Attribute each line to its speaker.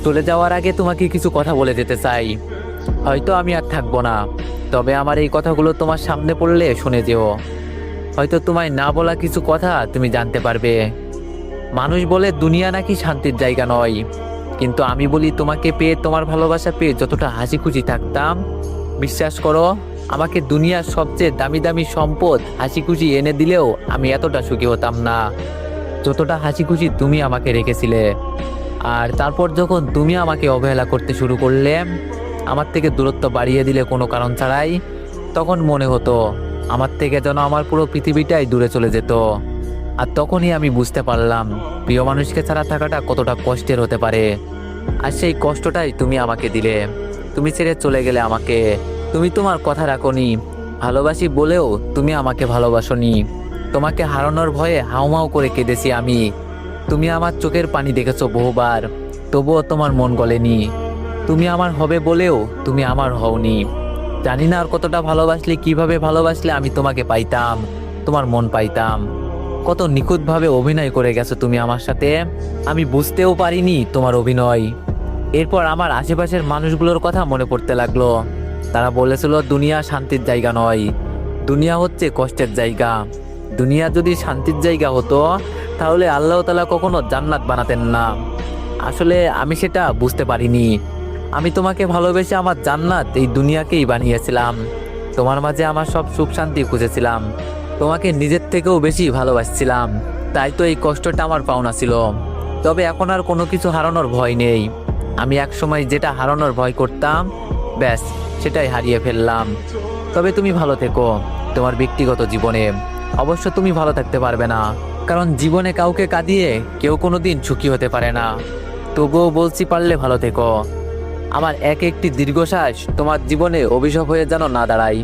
Speaker 1: চলে যাওয়ার আগে তোমাকে কিছু কথা বলে যেতে চাই। হয়তো আমি আর থাকবো না, তবে আমার এই কথাগুলো তোমার সামনে পড়লে শুনে যেও। হয়তো তোমায় না বলা কিছু কথা তুমি জানতে পারবে। মানুষ বলে দুনিয়া নাকি শান্তির জায়গা নয়, কিন্তু আমি বলি তোমাকে পেয়ে, তোমার ভালোবাসা পেয়ে যতটা হাসি খুশি থাকতাম, বিশ্বাস করো, আমাকে দুনিয়ার সবচেয়ে দামি দামি সম্পদ হাসি খুশি এনে দিলেও আমি এতটা সুখী হতাম না যতটা হাসি খুশি তুমি আমাকে রেখেছিলে। আর তারপর যখন তুমি আমাকে অবহেলা করতে শুরু করলে, আমার থেকে দূরত্ব বাড়িয়ে দিলে কোনো কারণ ছাড়াই, তখন মনে হতো আমার থেকে যেন আমার পুরো পৃথিবীটাই দূরে চলে যেত। আর তখনই আমি বুঝতে পারলাম প্রিয় মানুষকে ছাড়া থাকাটা কতটা কষ্টের হতে পারে। আর সেই কষ্টটাই তুমি আমাকে দিলে। তুমি ছেড়ে চলে গেলে আমাকে। তুমি তোমার কথা রাখোনি, ভালোবাসি বলেও তুমি আমাকে ভালোবাসোনি। তোমাকে হারানোর ভয়ে হাউমাউ করে কেঁদেছি আমি। তুমি আমার চোখের পানি দেখেছো বহুবার, তবুও তোমার মন গলেনি। তুমি আমার হবে বলেও তুমি আমার হওনি। জানি না আর কতটা ভালোবাসলে, কিভাবে ভালোবাসলে আমি তোমাকে পাইতাম, তোমার মন পাইতাম। কত নিখুঁতভাবে অভিনয় করে গেছো তুমি আমার সাথে, আমি বুঝতেও পারিনি তোমার অভিনয়। এরপর আমার আশেপাশের মানুষগুলোর কথা মনে পড়তে লাগলো। তারা বলেছিল দুনিয়া শান্তির জায়গা নয়, দুনিয়া হচ্ছে কষ্টের জায়গা। দুনিয়া যদি শান্তির জায়গা হতো তাহলে আল্লাহ তাআলা কখনো জান্নাত বানাতেন না। আসলে আমি সেটা বুঝতে পারিনি। আমি তোমাকে ভালোবেসে আমার জান্নাত এই দুনিয়াকেই বানিয়েছিলাম। তোমার মাঝে আমার সব সুখ শান্তি খুঁজেছিলাম, তোমাকে নিজের থেকেও বেশি ভালোবাসছিলাম। তাই তো এই কষ্টটা আমার পাওনা ছিল। তবে এখন আর কোনো কিছু হারানোর ভয় নেই। আমি একসময় যেটা হারানোর ভয় করতাম, ব্যাস সেটাই হারিয়ে ফেললাম। তবে তুমি ভালো থেকো তোমার ব্যক্তিগত জীবনে। অবশ্য তুমি ভালো থাকতে পারবে না, কারণ জীবনে কাউকে কাঁদিয়ে কেউ কোনোদিন সুখী হতে পারে না। তবুও বলছি, পারলে ভালো থেকো। আমার এক একটি দীর্ঘশ্বাস তোমার জীবনে অভিশাপ হয়ে যেন না দাঁড়ায়।